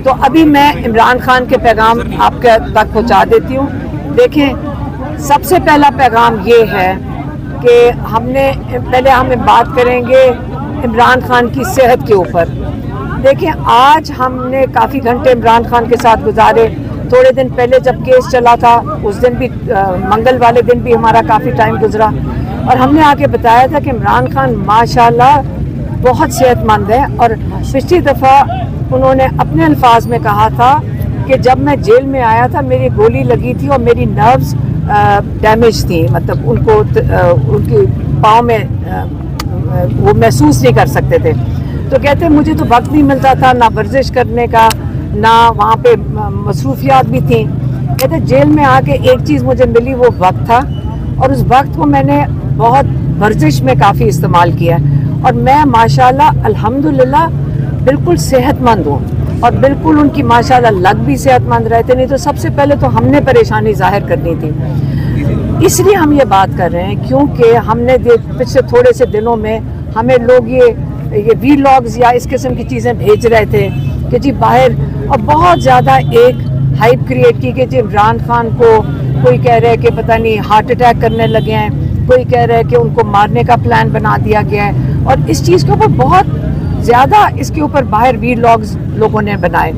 تو ابھی میں عمران خان کے پیغام آپ کے تک پہنچا دیتی ہوں. دیکھیں، سب سے پہلا پیغام یہ ہے کہ پہلے ہم بات کریں گے عمران خان کی صحت کے اوپر. دیکھیں، آج ہم نے کافی گھنٹے عمران خان کے ساتھ گزارے. تھوڑے دن پہلے جب کیس چلا تھا اس دن بھی منگل والے دن بھی ہمارا کافی ٹائم گزرا، اور ہم نے آ کے بتایا تھا کہ عمران خان ماشاءاللہ بہت صحت مند ہے. اور پچھلی دفعہ انہوں نے اپنے الفاظ میں کہا تھا کہ جب میں جیل میں آیا تھا میری گولی لگی تھی اور میری نروز ڈیمیج تھی، مطلب ان کی پاؤں میں وہ محسوس نہیں کر سکتے تھے. تو کہتے مجھے تو وقت نہیں ملتا تھا، نہ ورزش کرنے کا، نہ وہاں پہ مصروفیات بھی تھیں. کہتے جیل میں آ کے ایک چیز مجھے ملی، وہ وقت تھا، اور اس وقت کو میں نے بہت ورزش میں کافی استعمال کیا، اور میں ماشاءاللہ الحمدللہ بالکل صحت مند ہوں. اور بالکل ان کی ماشاءاللہ لگ بھی صحت مند رہتے. نہیں تو سب سے پہلے تو ہم نے پریشانی ظاہر کرنی تھی. اس لیے ہم یہ بات کر رہے ہیں کیونکہ ہم نے پچھلے تھوڑے سے دنوں میں ہمیں لوگ یہ وی لاگز یا اس قسم کی چیزیں بھیج رہے تھے کہ جی باہر، اور بہت زیادہ ایک ہائپ کریٹ کی کہ جی عمران خان کو کوئی کہہ رہے کہ پتہ نہیں ہارٹ اٹیک کرنے لگے ہیں، کوئی کہہ رہے کہ ان کو مارنے کا پلان بنا دیا گیا ہے. اور اس چیز کے اوپر بہت زیادہ اس کے اوپر باہر وی لاگز لوگوں نے بنائے.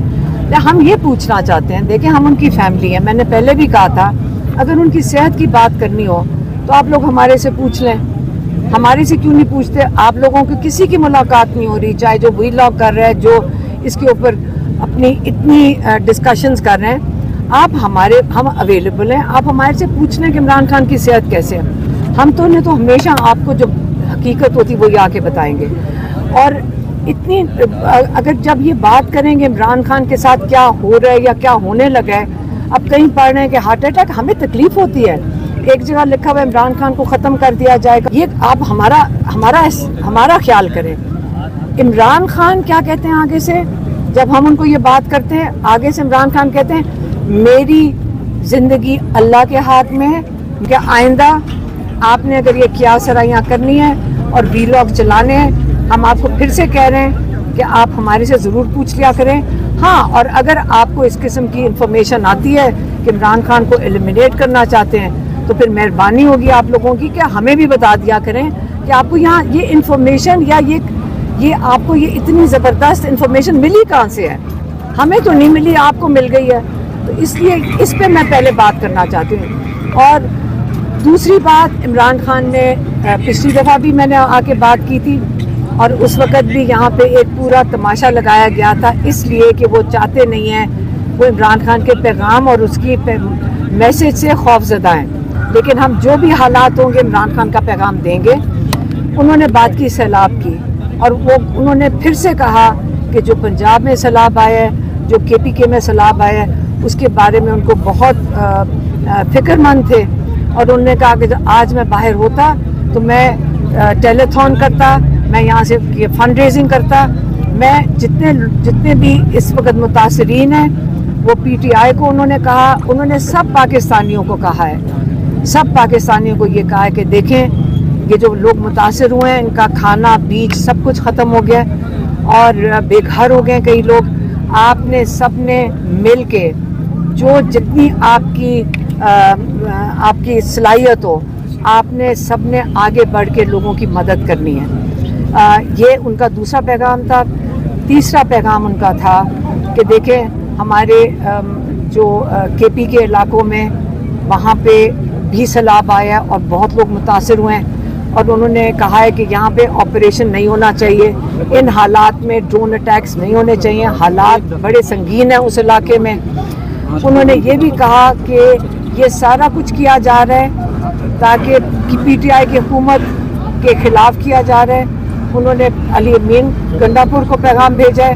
ہم یہ پوچھنا چاہتے ہیں، دیکھیں ہم ان کی فیملی ہیں، میں نے پہلے بھی کہا تھا اگر ان کی صحت کی بات کرنی ہو تو آپ لوگ ہمارے سے پوچھ لیں. ہمارے سے کیوں نہیں پوچھتے؟ آپ لوگوں کی کسی کی ملاقات نہیں ہو رہی، چاہے جو وی لاگ کر رہے ہیں، جو اس کے اوپر اپنی اتنی ڈسکشنز کر رہے ہیں. ہم اویلیبل ہیں، آپ ہمارے سے پوچھ لیں کہ عمران خان کی صحت کیسے ہے. ہم تو ہمیشہ آپ کو جو حقیقت ہوتی وہی آ کے بتائیں گے. اور اگر جب یہ بات کریں گے عمران خان کے ساتھ کیا ہو رہا ہے یا کیا ہونے لگا ہے، اب کہیں پڑھ رہے ہیں کہ ہارٹ اٹیک، ہمیں تکلیف ہوتی ہے. ایک جگہ لکھا ہوا عمران خان کو ختم کر دیا جائے گا. یہ آپ ہمارا خیال کریں. عمران خان کیا کہتے ہیں آگے سے؟ جب ہم ان کو یہ بات کرتے ہیں آگے سے عمران خان کہتے ہیں میری زندگی اللہ کے ہاتھ میں ہے، کہ آئندہ آپ نے اگر یہ کیا سرائیاں کرنی ہے اور وی لاگ چلانے ہیں، ہم آپ کو پھر سے کہہ رہے ہیں کہ آپ ہمارے سے ضرور پوچھ لیا کریں. ہاں، اور اگر آپ کو اس قسم کی انفارمیشن آتی ہے کہ عمران خان کو ایلیمینیٹ کرنا چاہتے ہیں تو پھر مہربانی ہوگی آپ لوگوں کی کہ ہمیں بھی بتا دیا کریں کہ آپ کو یہاں یہ انفارمیشن یا یہ آپ کو یہ اتنی زبردست انفارمیشن ملی کہاں سے ہے. ہمیں تو نہیں ملی، آپ کو مل گئی ہے. تو اس لیے اس پہ میں پہلے بات کرنا چاہتی ہوں. اور دوسری بات، عمران خان نے پچھلی دفعہ بھی میں نے آ کے بات کی تھی، اور اس وقت بھی یہاں پہ ایک پورا تماشا لگایا گیا تھا، اس لیے کہ وہ چاہتے نہیں ہیں، وہ عمران خان کے پیغام اور اس کی میسج سے خوف زدہ ہیں. لیکن ہم جو بھی حالات ہوں گے عمران خان کا پیغام دیں گے. انہوں نے بات کی سیلاب کی، اور انہوں نے پھر سے کہا کہ جو پنجاب میں سیلاب آیا ہے، جو KPK میں سیلاب آیا ہے، اس کے بارے میں ان کو بہت فکر مند تھے. اور انہوں نے کہا کہ آج میں باہر ہوتا تو میں ٹیلی تھون کرتا، میں یہاں سے فنڈ ریزنگ کرتا. میں جتنے بھی اس وقت متاثرین ہیں وہ PTI کو انہوں نے کہا، انہوں نے سب پاکستانیوں کو کہا ہے، سب پاکستانیوں کو یہ کہا ہے کہ دیکھیں یہ جو لوگ متاثر ہوئے ہیں ان کا کھانا بیچ سب کچھ ختم ہو گیا اور بے گھر ہو گئے کئی لوگ. آپ نے سب نے مل کے جو جتنی آپ کی صلاحیت ہو، آپ نے سب نے آگے بڑھ کے لوگوں کی مدد کرنی ہے. یہ ان کا دوسرا پیغام تھا. تیسرا پیغام ان کا تھا کہ دیکھیں ہمارے جو KP کے علاقوں میں وہاں پہ بھی سیلاب آیا اور بہت لوگ متاثر ہوئے ہیں، اور انہوں نے کہا ہے کہ یہاں پہ آپریشن نہیں ہونا چاہیے، ان حالات میں ڈرون اٹیکس نہیں ہونے چاہیے، حالات بڑے سنگین ہیں اس علاقے میں. انہوں نے یہ بھی کہا کہ یہ سارا کچھ کیا جا رہا ہے تاکہ PTI کی حکومت کے خلاف کیا جا رہا ہے. انہوں نے علی امین گنڈاپور کو پیغام بھیجا ہے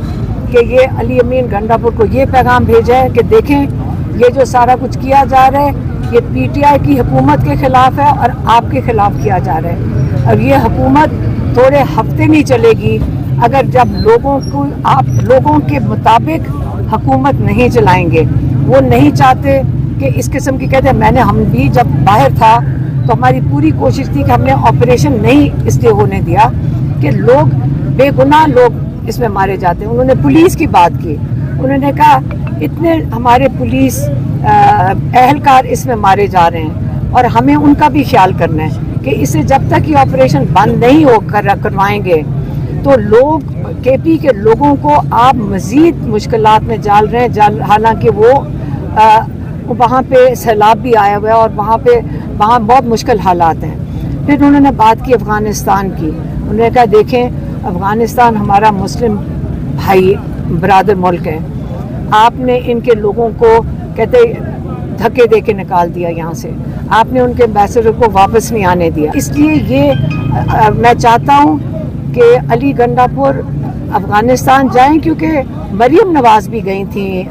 کہ یہ علی امین گنڈاپور کو یہ پیغام بھیجا ہے کہ دیکھیں یہ جو سارا کچھ کیا جا رہا ہے یہ PTI کی حکومت کے خلاف ہے اور آپ کے خلاف کیا جا رہا ہے. اب یہ حکومت تھوڑے ہفتے نہیں چلے گی اگر جب آپ لوگوں کے مطابق حکومت نہیں چلائیں گے. وہ نہیں چاہتے کہ اس قسم کی کہتے ہیں. ہم بھی جب باہر تھا تو ہماری پوری کوشش تھی کہ ہم نے آپریشن نہیں اس لیے ہونے دیا کہ لوگ بے گناہ لوگ اس میں مارے جاتے ہیں. انہوں نے پولیس کی بات کی. انہوں نے کہا اتنے ہمارے پولیس اہلکار اس میں مارے جا رہے ہیں اور ہمیں ان کا بھی خیال کرنا ہے کہ اسے جب تک یہ آپریشن بند نہیں ہو کروائیں گے تو لوگ کے پی کے لوگوں کو آپ مزید مشکلات میں ڈال رہے ہیں، حالانکہ وہ وہاں پہ سیلاب بھی آیا ہوا ہے اور وہاں بہت مشکل حالات ہیں۔ پھر انہوں نے بات کی افغانستان کی، انہوں نے کہا دیکھیں افغانستان ہمارا مسلم بھائی برادر ملک ہے، آپ نے ان کے لوگوں کو کہتے دھکے دے کے نکال دیا یہاں سے، آپ نے ان کے ایمبیسڈر کو واپس نہیں آنے دیا، اس لیے یہ میں چاہتا ہوں کہ علی گنڈاپور افغانستان جائیں، کیونکہ مریم نواز بھی گئی تھیں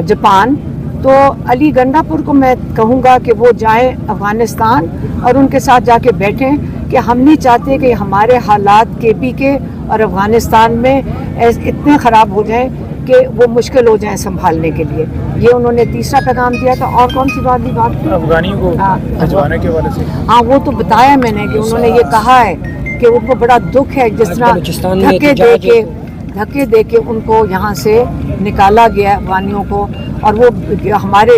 جاپان، تو علی گنڈاپور کو میں کہوں گا کہ وہ جائیں افغانستان اور ان کے ساتھ جا کے بیٹھیں کہ ہم نہیں چاہتے کہ ہمارے حالات کے پی کے اور افغانستان میں اتنے خراب ہو جائیں کہ وہ مشکل ہو جائیں سنبھالنے کے لیے۔ یہ انہوں نے تیسرا پیغام دیا تھا۔ اور کون سی بات تھی افغانیوں کو بھجوانے کے حوالے سے؟ ہاں وہ تو بتایا میں نے کہ انہوں نے یہ کہا ہے کہ ان کو بڑا دکھ ہے جس طرح دھکے دے کے ان کو یہاں سے نکالا گیا افغانیوں کو، اور وہ ہمارے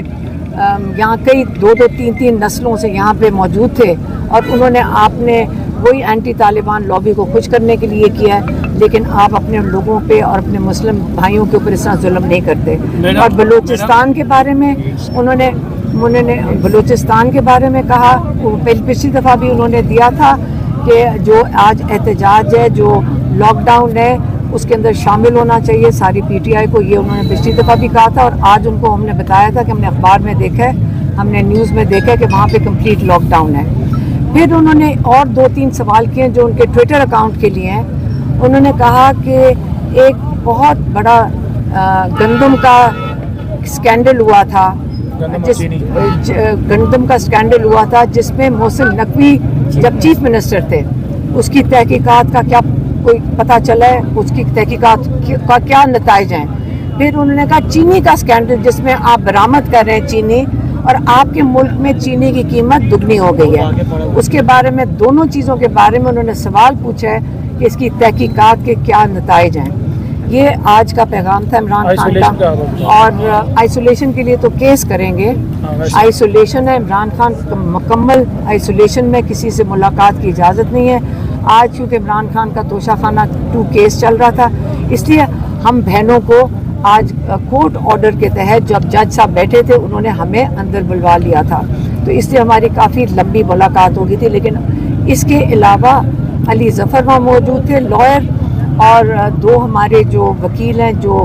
یہاں کئی دو تین نسلوں سے یہاں پہ موجود تھے، اور انہوں نے آپ نے وہی اینٹی طالبان لابی کو خوش کرنے کے لیے کیا ہے، لیکن آپ اپنے لوگوں پہ اور اپنے مسلم بھائیوں کے اوپر اس طرح ظلم نہیں کرتے۔ اور بلوچستان کے بارے میں انہوں نے بلوچستان کے بارے میں کہا، پچھلی دفعہ بھی انہوں نے دیا تھا کہ جو آج احتجاج ہے، جو لاک ڈاؤن ہے، اس کے اندر شامل ہونا چاہیے ساری پی ٹی آئی کو، یہ انہوں نے پچھلی دفعہ بھی کہا تھا، اور آج ان کو ہم نے بتایا تھا کہ ہم نے اخبار میں دیکھا ہے، ہم نے نیوز میں دیکھا ہے کہ وہاں پہ کمپلیٹ لاک ڈاؤن ہے۔ پھر انہوں نے اور 2-3 سوال کیے جو ان کے ٹویٹر اکاؤنٹ کے لیے ہیں۔ انہوں نے کہا کہ ایک بہت بڑا گندم کا اسکینڈل ہوا تھا، گندم کا اسکینڈل ہوا تھا جس میں محسن نقوی جب چیف منسٹر تھے، اس کی تحقیقات کا کیا کوئی پتہ چلا ہے، اس کی تحقیقات کا کیا نتائج ہیں۔ پھر انہوں نے کہا چینی کا اسکینڈل جس میں آپ برآمد کر رہے ہیں چینی، اور آپ کے ملک میں چینی کی قیمت دگنی ہو گئی ہے، اس کے بارے میں دونوں چیزوں کے بارے میں انہوں نے سوال پوچھا ہے کہ اس کی تحقیقات کے کیا نتائج ہیں۔ یہ آج کا پیغام تھا عمران خان کا۔ اور آئسولیشن کے لیے تو کیس کریں گے، آئسولیشن ہے، عمران خان مکمل آئسولیشن میں، کسی سے ملاقات کی اجازت نہیں ہے۔ آج کیونکہ عمران خان کا توشہ خانہ 2 کیس چل رہا تھا، اس لیے ہم بہنوں کو آج کورٹ آرڈر کے تحت جب جج صاحب بیٹھے تھے انہوں نے ہمیں اندر بلوا لیا تھا، تو اس لیے ہماری کافی لمبی ملاقات ہو گئی تھی۔ لیکن اس کے علاوہ علی ظفر وہاں موجود تھے لائر، اور 2 ہمارے جو وکیل ہیں جو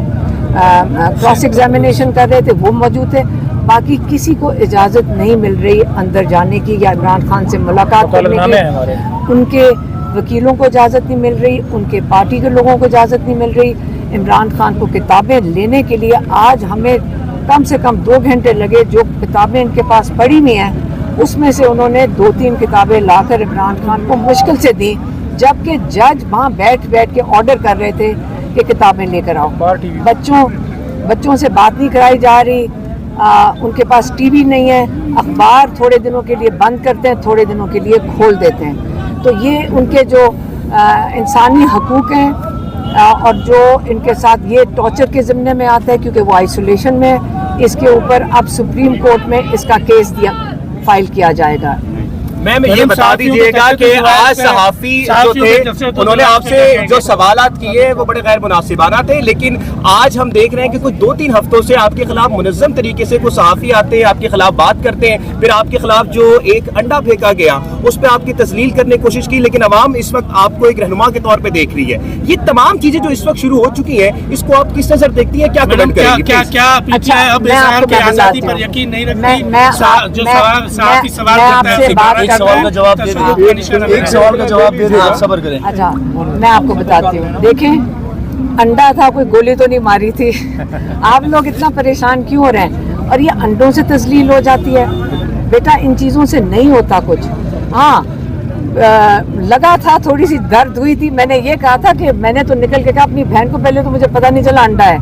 کراس ایگزامینیشن کر رہے تھے وہ موجود تھے۔ باقی کسی کو اجازت نہیں مل رہی اندر جانے کی یا عمران خان سے ملاقات کرنے کی، ان کے وکیلوں کو اجازت نہیں مل رہی، ان کے پارٹی کے لوگوں کو اجازت نہیں مل رہی۔ عمران خان کو کتابیں لینے کے لیے آج ہمیں کم سے کم 2 گھنٹے لگے، جو کتابیں ان کے پاس پڑھی ہوئی ہیں اس میں سے انہوں نے 2-3 کتابیں لا کر عمران خان کو مشکل سے دیں، جبکہ جج وہاں بیٹھ کے آرڈر کر رہے تھے کہ کتابیں لے کر آؤ۔ بچوں سے بات نہیں کرائی جا رہی، ان کے پاس ٹی وی نہیں ہے، اخبار تھوڑے دنوں کے لیے بند کرتے ہیں، تھوڑے دنوں کے لیے کھول دیتے ہیں۔ تو یہ ان کے جو انسانی حقوق ہیں اور جو ان کے ساتھ یہ ٹارچر کے ضمن میں آتا ہے، کیونکہ وہ آئسولیشن میں، اس کے اوپر اب سپریم کورٹ میں اس کا کیس فائل کیا جائے گا۔ میم یہ بتا دیجیے گا کہ آج صحافی جو تھے انہوں نے آپ سے جو سوالات کیے وہ بڑے غیر مناسبانہ تھے، لیکن آج ہم دیکھ رہے ہیں کہ کچھ 2-3 ہفتوں سے آپ کے خلاف منظم طریقے سے کوئی صحافی آتے ہیں، آپ کے خلاف بات کرتے ہیں، پھر آپ کے خلاف جو ایک انڈا پھینکا گیا اس پہ آپ کی تسلیل کرنے کی کوشش کی، لیکن عوام اس وقت آپ کو ایک رہنما کے طور پہ دیکھ رہی ہے۔ یہ تمام چیزیں جو اس وقت شروع ہو چکی ہیں، اس کو آپ کس نظر دیکھتی ہیں، کیا کمنٹ کریں گی؟ کیا اب اظہار کی آزادی پر یقین نہیں رکھتی؟ جو صحافی سوال کرتا ہے ایک سوال کا جواب دے دیں، آپ صبر کریں۔ اچھا میں آپ کو بتاتی ہوں، دیکھیں انڈا تھا، کوئی گولی تو نہیں ماری تھی۔ آپ لوگ اتنا پریشان کیوں ہو رہے ہیں؟ اور یہ انڈوں سے تذلیل ہو جاتی ہے بیٹا، ان چیزوں سے نہیں ہوتا کچھ۔ ہاں لگا تھا، تھوڑی سی درد ہوئی تھی، میں نے یہ کہا تھا کہ میں نے تو نکل کے کہا اپنی بہن کو، پہلے تو مجھے پتہ نہیں چلا انڈا ہے،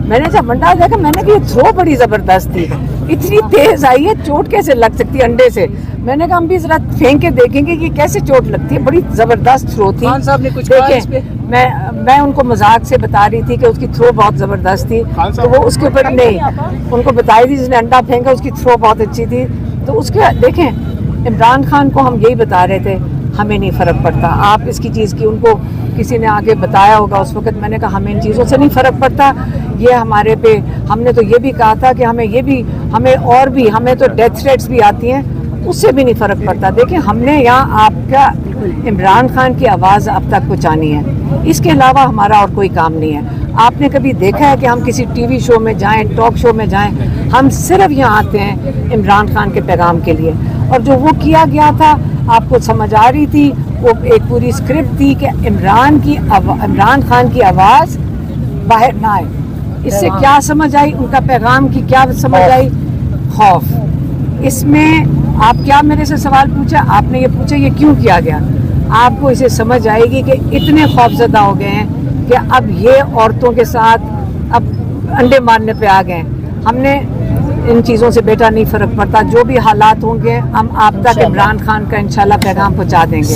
میں نے جب انڈا دیکھا میں نے کہا یہ تھرو بڑی زبردست تھی، اتنی تیز آئی ہے, چوٹ کیسے لگ سکتی ہے انڈے سے. میں نے کہا ہم بھی ذرا پھینک کے دیکھیں گے کہ کیسے چوٹ لگتی ہے. بڑی زبردست تھرو تھی. دیکھیں میں ان کو مذاق سے بتا رہی تھی کہ اس کی تھرو بہت زبردست تھی, تو وہ اس کے اوپر نہیں, ان کو بتائی تھی جس نے انڈا پھینکا اس کی تھرو بہت اچھی تھی. تو اس کے دیکھیں عمران خان کو ہم یہی بتا رہے تھے, ہمیں نہیں فرق پڑتا. آپ اس کی چیز کی ان کو کسی نے آگے بتایا ہوگا اس وقت. میں نے کہا ہمیں ان چیزوں سے نہیں فرق پڑتا. یہ ہمارے پہ, ہم نے تو یہ بھی کہا تھا کہ ہمیں تو ڈیتھ تھریٹس بھی آتی ہیں, اس سے بھی نہیں فرق پڑتا. دیکھیں ہم نے یہاں آپ کا عمران خان کی آواز اب تک پہنچانی ہے, اس کے علاوہ ہمارا اور کوئی کام نہیں ہے. آپ نے کبھی دیکھا ہے کہ ہم کسی ٹی وی شو میں جائیں, ٹاک شو میں جائیں؟ ہم صرف یہاں آتے ہیں عمران خان کے پیغام کے لیے. اور جو وہ کیا گیا تھا آپ کو سمجھ آ رہی تھی, وہ ایک پوری اسکرپٹ تھی کہ عمران خان کی آواز باہر نہ آئے. اس سے کیا سمجھ آئی, ان کا پیغام کی کیا سمجھ آئی؟ خوف. اس میں آپ کیا میرے سے سوال پوچھا, آپ نے یہ پوچھا یہ کیوں کیا گیا. آپ کو اسے سمجھ آئے گی کہ اتنے خوفزدہ ہو گئے ہیں کہ اب یہ عورتوں کے ساتھ اب انڈے مارنے پہ آ گئے. ہم نے ان چیزوں سے بیٹا نہیں فرق پڑتا, جو بھی حالات ہوں گے ہم آپ تک عمران خان کا انشاءاللہ پیغام پہنچا دیں گے.